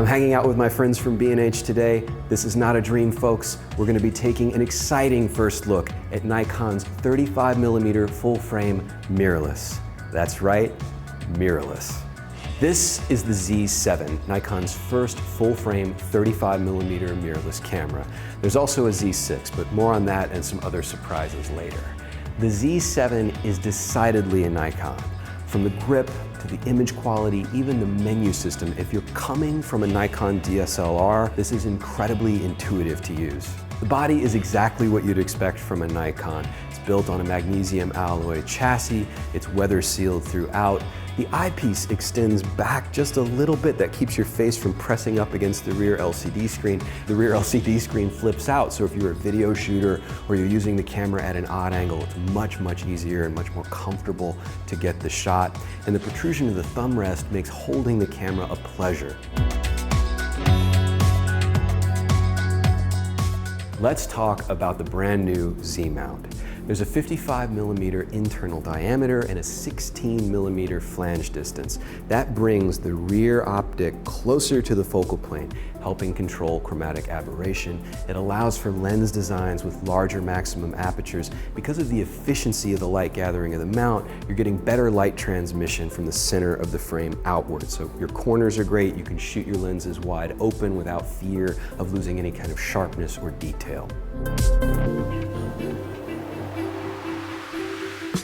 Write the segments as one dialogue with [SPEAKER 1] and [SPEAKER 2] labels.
[SPEAKER 1] I'm hanging out with my friends from B&H today. This is not a dream, folks. We're going to be taking an exciting first look at Nikon's 35mm full-frame mirrorless. That's right, mirrorless. This is the Z7, Nikon's first full-frame 35mm mirrorless camera. There's also a Z6, but more on that and some other surprises later. The Z7 is decidedly a Nikon. From the grip to the image quality, even the menu system, if you're coming from a Nikon DSLR, this is incredibly intuitive to use. The body is exactly what you'd expect from a Nikon. It's built on a magnesium alloy chassis, it's weather sealed throughout. The eyepiece extends back just a little bit. That keeps your face from pressing up against the rear LCD screen. The rear LCD screen flips out, so if you're a video shooter or you're using the camera at an odd angle, it's much, much easier and much more comfortable to get the shot. And the protrusion of the thumb rest makes holding the camera a pleasure. Let's talk about the brand new Z mount. There's a 55mm internal diameter and a 16mm flange distance. That brings the rear optic closer to the focal plane, helping control chromatic aberration. It allows for lens designs with larger maximum apertures. Because of the efficiency of the light gathering of the mount, you're getting better light transmission from the center of the frame outward. So your corners are great. You can shoot your lenses wide open without fear of losing any kind of sharpness or detail.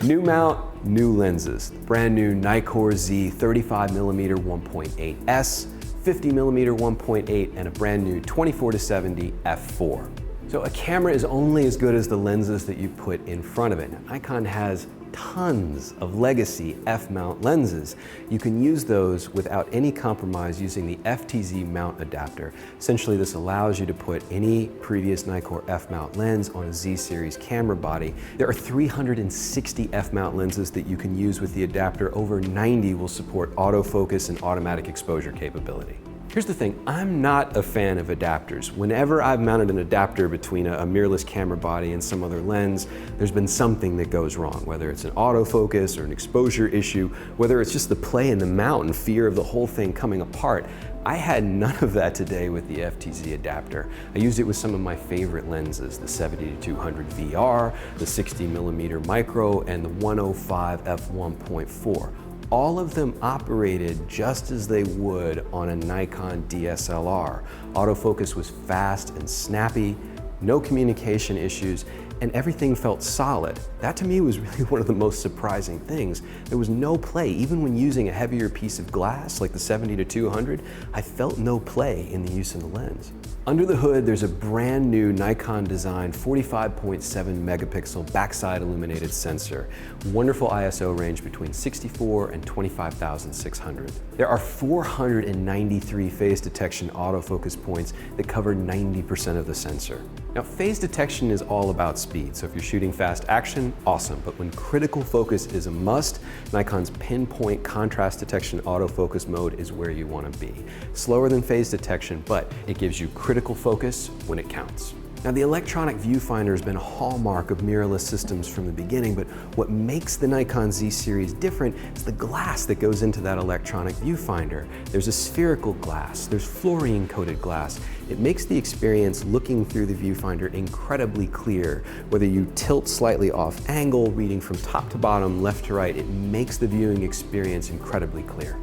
[SPEAKER 1] New mount, new lenses. Brand new NIKKOR Z 35mm 1.8S, 50mm 1.8, and a brand new 24-70 f4. So a camera is only as good as the lenses that you put in front of it. Now, Nikon has tons of legacy f-mount lenses. You can use those without any compromise using the FTZ mount adapter. Essentially, this allows you to put any previous NIKKOR f-mount lens on a Z-series camera body. There are 360 f-mount lenses that you can use with the adapter. Over 90 will support autofocus and automatic exposure capability. Here's the thing, I'm not a fan of adapters. Whenever I've mounted an adapter between a mirrorless camera body and some other lens, there's been something that goes wrong, whether it's an autofocus or an exposure issue, whether it's just the play in the mount and fear of the whole thing coming apart. I had none of that today with the FTZ adapter. I used it with some of my favorite lenses, the 70-200 VR, the 60mm micro, and the 105 f1.4. All of them operated just as they would on a Nikon DSLR. Autofocus was fast and snappy, no communication issues, and everything felt solid. That to me was really one of the most surprising things. There was no play. Even when using a heavier piece of glass like the 70-200, I felt no play in the use of the lens. Under the hood, there's a brand new Nikon designed 45.7 megapixel backside illuminated sensor. Wonderful ISO range between 64 and 25,600. There are 493 phase detection autofocus points that cover 90% of the sensor. Now, phase detection is all about speed, so if you're shooting fast action, awesome. But when critical focus is a must, Nikon's pinpoint contrast detection autofocus mode is where you want to be. Slower than phase detection, but it gives you critical focus when it counts. Now, the electronic viewfinder has been a hallmark of mirrorless systems from the beginning, but what makes the Nikon Z series different is the glass that goes into that electronic viewfinder. There's a spherical glass, there's fluorine-coated glass. It makes the experience looking through the viewfinder incredibly clear. Whether you tilt slightly off angle, reading from top to bottom, left to right, it makes the viewing experience incredibly clear.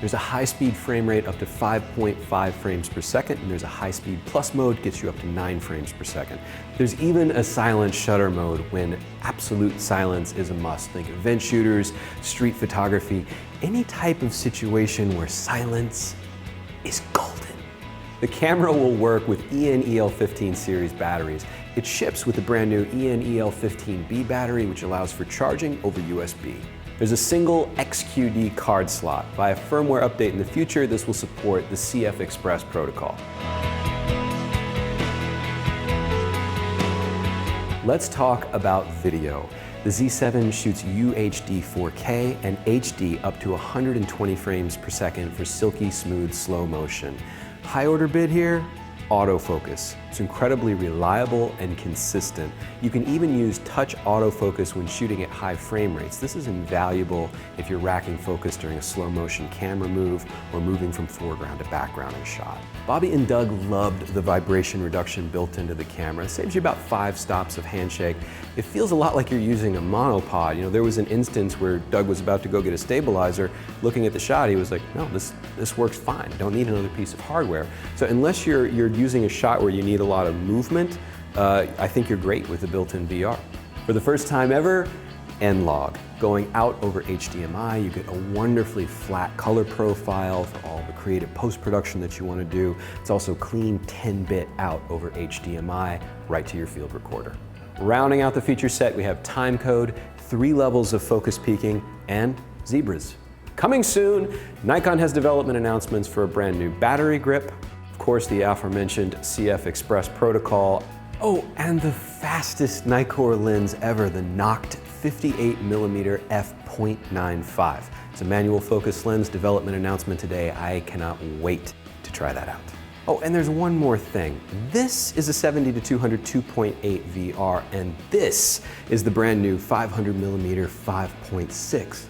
[SPEAKER 1] There's a high-speed frame rate up to 5.5 frames per second, and there's a high-speed plus mode, gets you up to 9 frames per second. There's even a silent shutter mode when absolute silence is a must. Think event shooters, street photography, any type of situation where silence is golden. The camera will work with EN-EL15 series batteries. It ships with the brand new EN-EL15B battery, which allows for charging over USB. There's a single XQD card slot. By a firmware update in the future, this will support the CF Express protocol. Let's talk about video. The Z7 shoots UHD 4K and HD up to 120 frames per second for silky smooth slow motion. High order bid here? autofocus. It's incredibly reliable and consistent. You can even use touch autofocus when shooting at high frame rates. This is invaluable if you're racking focus during a slow motion camera move or moving from foreground to background in a shot. Bobby and Doug loved the vibration reduction built into the camera. It saves you about 5 stops of handshake. It feels a lot like you're using a monopod. You know, there was an instance where Doug was about to go get a stabilizer. Looking at the shot, he was like, no, this works fine. I don't need another piece of hardware. So unless you're using a shot where you need a lot of movement, I think you're great with the built-in VR. For the first time ever, N-Log. Going out over HDMI, you get a wonderfully flat color profile for all the creative post-production that you want to do. It's also clean 10-bit out over HDMI right to your field recorder. Rounding out the feature set, we have time code, 3 levels of focus peaking, and zebras. Coming soon, Nikon has development announcements for a brand new battery grip, of course the aforementioned CF Express protocol, oh, and the fastest NIKKOR lens ever, the knocked 58mm f.95. It's a manual focus lens development announcement today. I cannot wait to try that out. Oh, and there's one more thing. This is a 70-200 2.8 VR, and this is the brand new 500mm 5.6.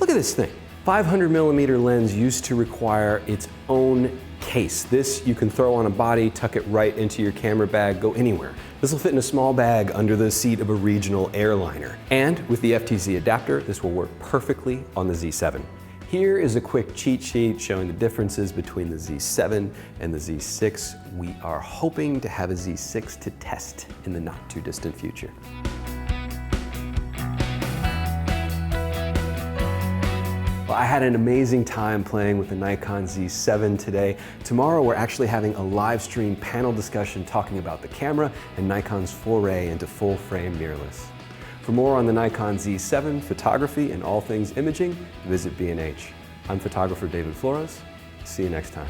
[SPEAKER 1] Look at this thing. 500mm lens used to require its own case. This you can throw on a body, tuck it right into your camera bag, go anywhere. This will fit in a small bag under the seat of a regional airliner. And with the FTZ adapter, this will work perfectly on the Z7. Here is a quick cheat sheet showing the differences between the Z7 and the Z6. We are hoping to have a Z6 to test in the not too distant future. Well, I had an amazing time playing with the Nikon Z7 today. Tomorrow we're actually having a live stream panel discussion talking about the camera and Nikon's foray into full frame mirrorless. For more on the Nikon Z7, photography, and all things imaging, visit B&H. I'm photographer David Flores. See you next time.